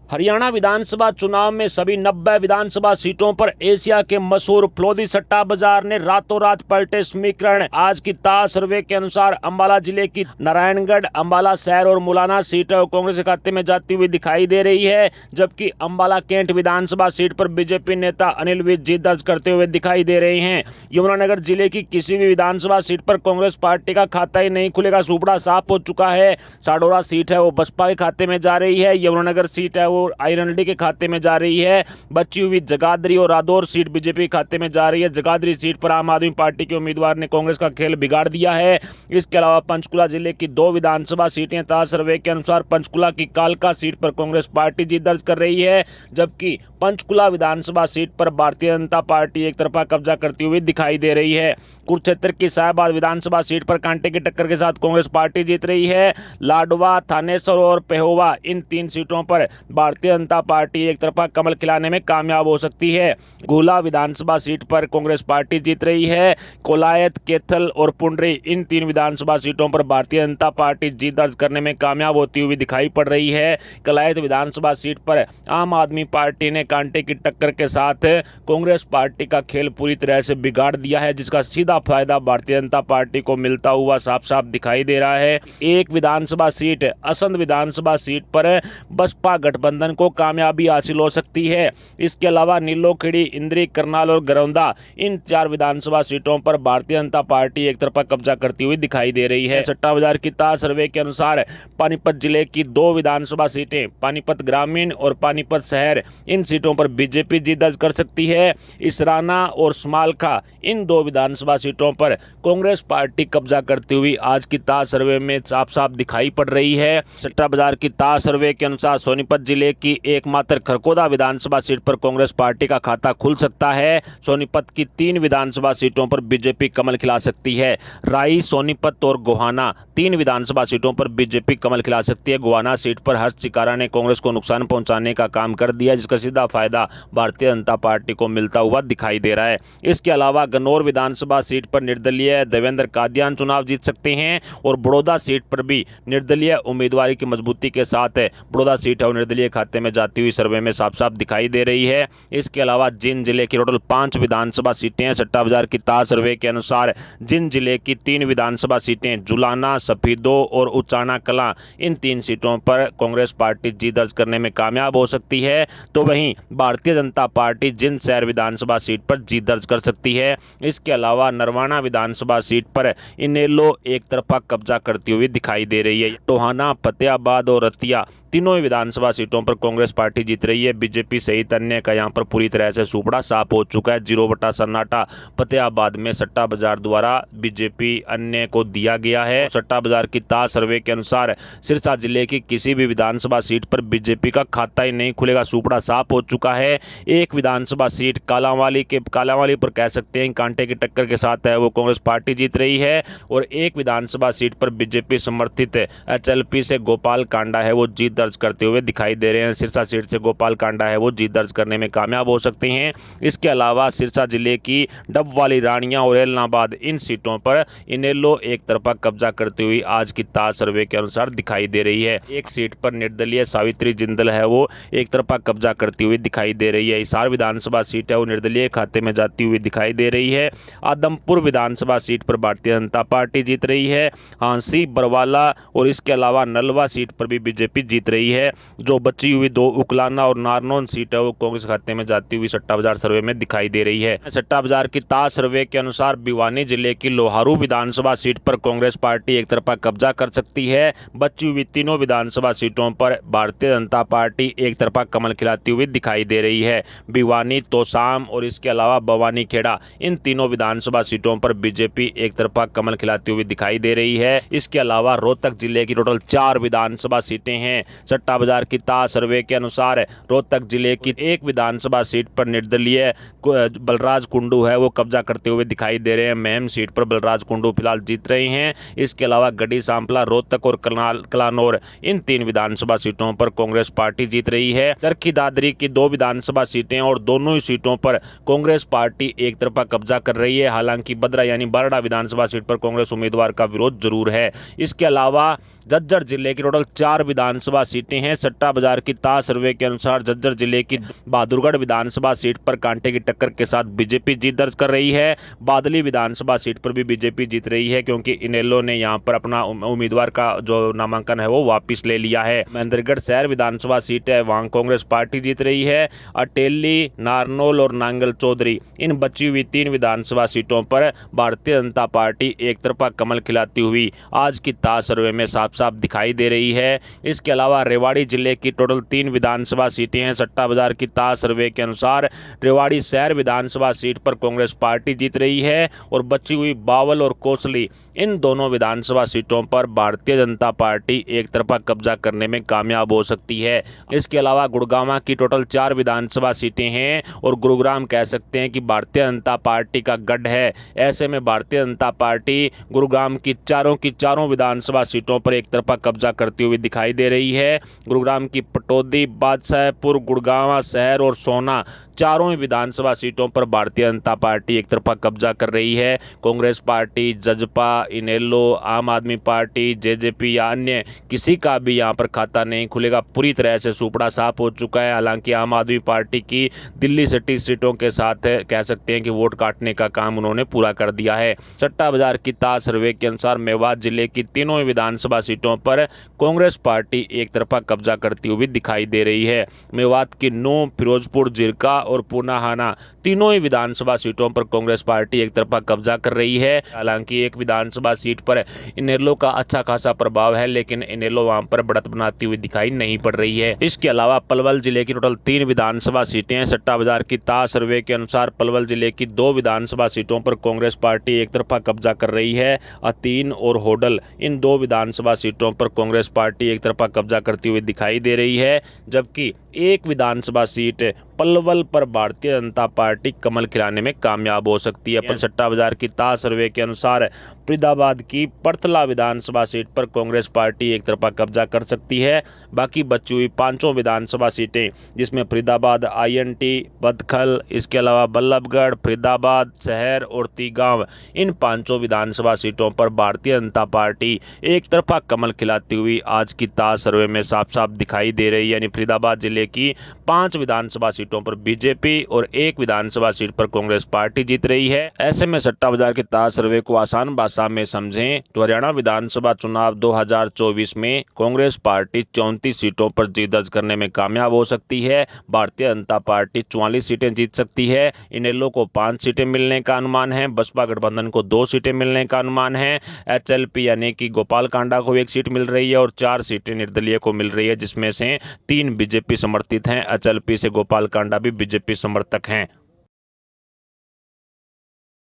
हरियाणा विधानसभा चुनाव में सभी 90 विधानसभा सीटों पर एशिया के मशहूर फलोदी सट्टा बाजार ने रातों रात पलटे समीकरण। आज की ताज़ा सर्वे के अनुसार अंबाला जिले की नारायणगढ़, अंबाला शहर और मुलाना सीट कांग्रेस के खाते में जाती हुई दिखाई दे रही है, जबकि अंबाला कैंट विधानसभा सीट पर बीजेपी नेता अनिल विज जीत दर्ज करते हुए दिखाई दे रहे हैं। यमुनानगर जिले की किसी भी विधानसभा सीट पर कांग्रेस पार्टी का खाता ही नहीं खुलेगा, सुपड़ा साफ हो चुका है। साडोरा सीट है वो बसपा के खाते में जा रही है, यमुनानगर सीट है वो आयरन के खाते में जा रही है। बची हुई जगाधरी और रादौर सीट बीजेपी के खाते में जा रही है। जगाधरी सीट पर आम आदमी पार्टी के उम्मीदवार ने कांग्रेस का खेल बिगाड़ दिया है। इसके अलावा पंचकुला जिले की 2 विधानसभा सीटें ताज़ा सर्वे के अनुसार पंचकुला की कालका सीट पर कांग्रेस पार्टी जीत दर्ज कर रही है, जबकि पंचकुला विधानसभा सीट पर भारतीय जनता पार्टी एक तरफा कब्जा करती हुई दिखाई दे रही है। कुरुक्षेत्र की साहिबाद विधानसभा सीट पर कांटे की टक्कर के साथ कांग्रेस पार्टी जीत रही है। लाडवा, थानेसर और पेहोवा, इन 3 सीटों पर भारतीय जनता पार्टी एक तरफा कमल खिलाने में कामयाब हो सकती है। गुला विधानसभा सीट पर कांग्रेस पार्टी जीत रही है। कोलायत, कैथल और पुंडरी, इन 3 विधानसभा सीटों पर भारतीय जनता पार्टी जीत दर्ज करने में कामयाब होती हुई दिखाई पड़ रही है। कोलायत विधानसभा सीट पर आम आदमी पार्टी ने कांटे की टक्कर के साथ कांग्रेस पार्टी का खेल पूरी तरह से बिगाड़ दिया है, जिसका सीधा फायदा भारतीय जनता पार्टी को मिलता हुआ साफ साफ दिखाई दे रहा है। एक विधानसभा सीट असंध विधानसभा सीट पर बसपा गठबंधन को कामयाबी हासिल हो सकती है। इसके अलावा नीलोखेड़ी, इंद्री, करनाल और गरौंदा, इन 4 विधानसभा सीटों पर भारतीय जनता पार्टी एक तरफा कब्जा करती हुई दिखाई दे रही है। सट्टा बाजार की ताज़ा सर्वे के अनुसार पानीपत जिले की 2 विधानसभा सीटें, पानीपत ग्रामीण और पानीपत शहर, इन सीटों पर बीजेपी जीत दर्ज कर सकती है। इसराना और स्मालखा, इन 2 विधानसभा सीटों पर कांग्रेस पार्टी कब्जा करती हुई आज की ताज़ा सर्वे में साफ साफ दिखाई पड़ रही है। सट्टा बाजार की ताज़ा सर्वे के अनुसार सोनीपत जिले की एकमात्र खरकोदा विधानसभा सीट पर कांग्रेस पार्टी का खाता खुल सकता है। सोनीपत की 3 विधानसभा सीटों पर बीजेपी कमल खिला सकती है। राई, सोनीपत और गोहाना, 3 विधानसभा सीटों पर बीजेपी कमल खिला सकती है। गोहाना सीट पर हर्ष चिकारा ने कांग्रेस को नुकसान पहुंचाने का काम कर दिया, जिसका सीधा फायदा भारतीय जनता पार्टी को मिलता हुआ दिखाई दे रहा है। इसके अलावा गन्नौर विधानसभा सीट पर निर्दलीय देवेंद्र कादियान चुनाव जीत सकते हैं और बड़ौदा सीट पर भी निर्दलीय उम्मीदवारी की मजबूती के साथ बड़ौदा सीट है निर्दलीय खाते में जाती हुई सर्वे में साफ साफ दिखाई दे रही है। इसके अलावा जिन जिले की टोटल 5 विधानसभा सीटें हैं, सट्टा बाजार की ताज़ा सर्वे के अनुसार जिन जिले की 3 विधानसभा सीटें, जुलाना, सफीदो और उचाना कलां, इन 3 सीटों पर कांग्रेस पार्टी जीत दर्ज करने में कामयाब हो सकती है, तो वहीं भारतीय जनता पार्टी जिन शहर विधानसभा सीट पर जीत दर्ज कर सकती है। इसके अलावा नरवाना विधानसभा सीट पर इनेलो एक तरफा कब्जा करती हुई दिखाई दे रही है। टोहाना, फतेहाबाद और रतिया, तीनों ही विधानसभा सीटों पर कांग्रेस पार्टी जीत रही है। बीजेपी सहित अन्य का यहां पर पूरी तरह से सुपड़ा साफ हो चुका है। 0 बटा सन्नाटा फतेहाबाद में सट्टा बाजार द्वारा बीजेपी अन्य को दिया गया है। सट्टा बाजार की ताज़ा सर्वे के अनुसार सिरसा जिले की किसी भी विधानसभा सीट पर बीजेपी का खाता ही नहीं खुलेगा, सुपड़ा साफ हो चुका है। एक विधानसभा सीट कालांवाली पर कह सकते हैं कांटे की टक्कर के साथ है वो कांग्रेस पार्टी जीत रही है, और एक विधानसभा सीट पर बीजेपी समर्थित एचएलपी से गोपाल कांडा है वो जीत दर्ज करते हुए दिखाई दे रहे हैं। सिरसा सीट से गोपाल कांडा है वो जीत दर्ज करने में कामयाब हो सकते हैं। इसके अलावा सिरसा जिले की डबवाली, रानिया और एलनाबाद, इन सीटों पर इनेलो एक तरफा कब्जा करती हुई आज की ताज़ा सर्वे के अनुसार दिखाई दे रही है। एक सीट पर निर्दलीय सावित्री जिंदल है वो एक तरफा कब्जा करती हुई दिखाई दे रही है। हिसार विधानसभा सीट है वो निर्दलीय खाते में जाती हुई दिखाई दे रही है। आदमपुर विधानसभा सीट पर भारतीय जनता पार्टी जीत रही है। हांसी, बरवाला और इसके अलावा नलवा सीट पर भी बीजेपी जीत रही है। जो बची हुई 2 उकलाना और नारनौल सीट है वो कांग्रेस खाते में जाती हुई सट्टा बाजार सर्वे में दिखाई दे रही है। सट्टा बाजार की ताज़ा सर्वे के अनुसार भिवानी जिले की लोहारू विधानसभा सीट पर कांग्रेस पार्टी एक तरफा कब्जा कर सकती है। बची हुई तीनों विधानसभा सीटों पर भारतीय जनता पार्टी एक तरफा कमल खिलाती हुई दिखाई दे रही है। भिवानी, तोसाम और इसके अलावा भवानी खेड़ा, इन तीनों विधानसभा सीटों पर बीजेपी एक तरफा कमल खिलाती हुई दिखाई दे रही है। इसके अलावा रोहतक जिले की टोटल 4 विधानसभा सीटें हैं। सट्टा बाजार की ताज़ा सर्वे के अनुसार रोहतक जिले की एक विधानसभा सीट पर निर्दलीय बलराज कुंडू है वो कब्जा करते हुए दिखाई दे रहे हैं। महम सीट पर बलराज कुंडू फिलहाल जीत रहे हैं। इसके अलावा गढ़ी सांपला, रोहतक और कलानौर, इन 3 विधानसभा सीटों पर कांग्रेस पार्टी जीत रही है। चरखी दादरी की 2 विधानसभा सीटें और दोनों ही सीटों पर कांग्रेस पार्टी एक तरफा कब्जा कर रही है। हालांकि बद्रा यानी बारडा विधानसभा सीट पर कांग्रेस उम्मीदवार का विरोध जरूर है। इसके अलावा झज्जर जिले की टोटल 4 विधानसभा सीटें हैं। सट्टा बाजार हजार की ताज सर्वे के अनुसार झज्जर जिले की बहादुरगढ़ विधानसभा सीट पर कांटे की टक्कर के साथ बीजेपी जीत दर्ज कर रही है। बादली विधानसभा सीट पर भी बीजेपी जीत रही है, क्योंकि इनेलो ने यहां पर अपना उम्मीदवार का जो नामांकन है वो वापस ले लिया है। महेंद्रगढ़ शहर विधानसभा सीट है, वहां कांग्रेस पार्टी जीत रही है। अटेली, नारनौल और नांगल चौधरी, इन बची हुई 3 विधानसभा सीटों पर भारतीय जनता पार्टी एक तरफा कमल खिलाती हुई आज की ताज सर्वे में साफ साफ दिखाई दे रही है। इसके अलावा रेवाड़ी जिले की टोटल 3 विधानसभा सीटें हैं। सट्टा बाजार की ताज सर्वे के अनुसार रेवाड़ी शहर विधानसभा सीट पर कांग्रेस पार्टी जीत रही है और बची हुई बावल और कोसली, इन दोनों विधानसभा सीटों पर भारतीय जनता पार्टी एक तरफा कब्जा करने में कामयाब हो सकती है। इसके अलावा गुड़गांव की टोटल 4 विधानसभा सीटें हैं और गुरुग्राम कह सकते हैं कि भारतीय जनता पार्टी का गढ़ है। ऐसे में भारतीय जनता पार्टी गुरुग्राम की चारों विधानसभा सीटों पर एक तरफा कब्जा करती हुई दिखाई दे रही है। गुरुग्राम की पटौदी, बादशाहपुर, गुड़गांव शहर और सोना, चारों विधानसभा सीटों पर भारतीय जनता पार्टी एक तरफा कब्जा कर रही है। कांग्रेस पार्टी, जजपा, इनेलो, आम आदमी पार्टी, जेजेपी या अन्य किसी का भी यहां पर खाता नहीं खुलेगा। पूरी तरह से सुपड़ा साफ हो चुका है। हालांकि आम आदमी पार्टी की दिल्ली सिटी सीटों के साथ कह सकते हैं कि वोट काटने का काम उन्होंने पूरा कर दिया है। सट्टा बाजार की ताज सर्वे के अनुसार मेवात जिले की तीनों विधानसभा सीटों पर कांग्रेस पार्टी एक तरफा कब्जा करती हुई दिखाई दे रही है। मेवात की 9, फिरोजपुर, जिरका और पूनाहाना, तीनों ही विधानसभा सीटों पर कांग्रेस पार्टी एक तरफा कब्जा कर रही है। हालांकि एक विधानसभा सीट पर इनेलो का अच्छा खासा प्रभाव है, लेकिन इनेलो वहां पर बढ़त बनाती हुई दिखाई नहीं पड़ रही है। इसके अलावा पलवल जिले की टोटल 3 विधानसभा सीटें हैं। सट्टा बाजार की ताज सर्वे के अनुसार पलवल जिले की 2 विधानसभा सीटों पर कांग्रेस पार्टी एक तरफा कब्जा कर रही है। अतीन और होडल, इन 2 विधानसभा सीटों पर कांग्रेस पार्टी एक तरफा कब्जा करती हुई दिखाई दे रही है, जबकि एक विधानसभा सीट पलवल पर भारतीय जनता पार्टी कमल खिलाने में कामयाब हो सकती है। सट्टा बाजार की ताज सर्वे के अनुसार फरीदाबाद की परतला विधानसभा सीट पर कांग्रेस पार्टी एक तरफा कब्जा कर सकती है। बाकी बची हुई 5 विधानसभा सीटें, जिसमें फरीदाबाद, INT, बदखल, इसके अलावा बल्लभगढ़, फरीदाबाद शहर और तीगांव, इन 5 विधानसभा सीटों पर भारतीय जनता पार्टी एक तरफा कमल खिलाती हुई आज की ताज सर्वे में साफ साफ दिखाई दे रही है। यानी फरीदाबाद जिले की 5 विधानसभा सीटों पर बीजेपी और 1 विधानसभा सीट पर कांग्रेस पार्टी जीत रही है। ऐसे में सट्टा बाजार के ताज सर्वे को आसान भाषा में समझें तो हरियाणा विधानसभा चुनाव 2024 में कांग्रेस पार्टी 34 सीटों पर जीत दर्ज करने में कामयाब हो सकती है। भारतीय जनता पार्टी 44 सीटें जीत सकती है। इनेलो को 5 सीटें मिलने का अनुमान है। बसपा गठबंधन को 2 सीटें मिलने का अनुमान है। HLP यानी कि गोपाल कांडा को 1 सीट मिल रही है और 4 सीटें निर्दलीय को मिल रही है, जिसमें से 3 बीजेपी समर्थित हैं। HLP से गोपाल कांडा भी बीजेपी समर्थक हैं।